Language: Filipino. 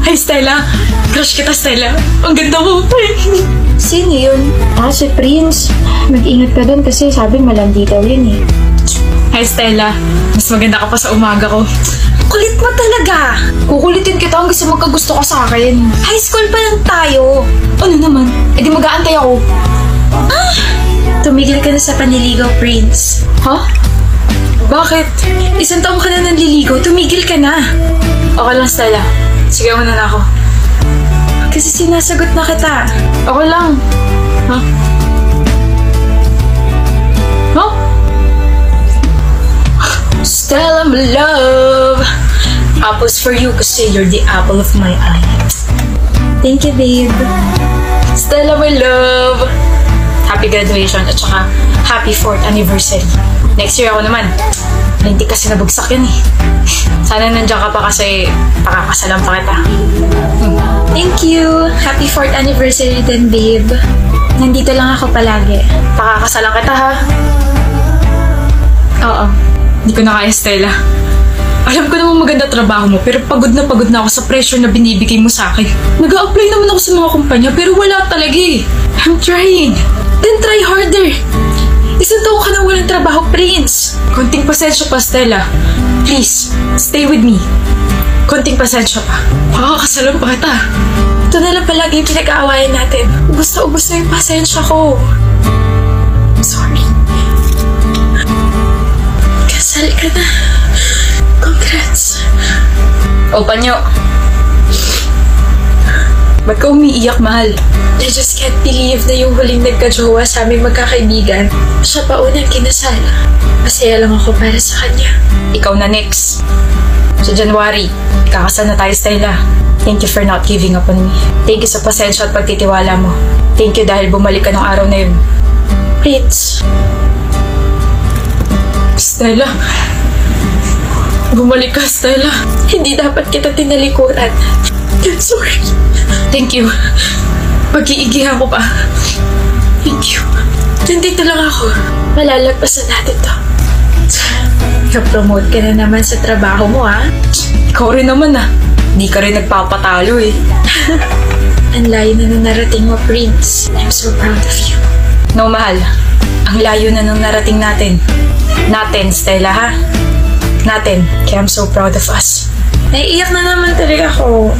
Hi, Stella. Crush kita, Stella. Ang ganda mo. Sino yun? Si Prince. Mag-ingat ka dun kasi sabi malandi daw yun eh. Hi, Stella. Mas maganda ka pa sa umaga ko. Kulit mo talaga. Kukulitin kita hanggang sa magkagusto ka sa akin. High school pa lang tayo. Ano naman? E di mag-aantay ako. Tumigil ka na sa panliligaw, Prince. Ha? Bakit? Isang taong ka na nanliligaw. Tumigil ka na. Okay lang, Stella. Sige, muna na ako. Kasi sinasagot na kita. Okay lang. Ha? Huh? Stella, my love. Apples for you kasi you're the apple of my eye. Thank you, babe. Stella, my love. Happy graduation at saka happy 4th anniversary. Next year ako naman. Hindi kasi nabagsak yun eh. Sana nandiyan ka pa kasi pakakasalan pa kita. Thank you. Happy 4th anniversary din, babe. Nandito lang ako palagi. Pakakasalan kita, ha? Oo. Hindi ko na kaya, Stella. Alam ko namang maganda trabaho mo, pero pagod na ako sa pressure na binibigay mo sa akin. Nag-a-apply naman ako sa mga kumpanya, pero wala talaga eh. I'm trying. Then try harder. Isang taon ka na walang trabaho, Prince. Konting pasensya pa, Stella. Please, stay with me. Konting pasensya pa. Pakakasalan pa kita. Ito na lang palagi yung pinag-aawayan natin. Ubus na yung pasensya ko. Sorry. Kasal ka na. Congrats. O, Panyo. Ba't ka umiiyak, mahal? I just can't believe na yung huling nagka-jowa sa aming magkakaibigan, siya pa unang kinasal. Masaya lang ako para sa kanya. Ikaw na next. Sa January, kakasal na tayo, Stella. Thank you for not giving up on me. Thank you sa pasensya at pagtitiwala mo. Thank you dahil bumalik ka nung araw na yun. Prince. Stella. Bumalik ka, Stella. Hindi dapat kita tinalikuran. I'm sorry. Thank you. Pag-iigihan ko pa. Thank you. Nandito lang ako. Malalagpasan natin to. Na-promote ka na naman sa trabaho mo, ha? Ikaw rin naman, ha? Di ka rin nagpapatalo, eh. Ang layo na nung narating mo, Prince. I'm so proud of you. No, mahal. Ang layo na nung narating natin. Natin, Stella, ha? Natin. Kaya I'm so proud of us. Naiiyak na naman talaga ako.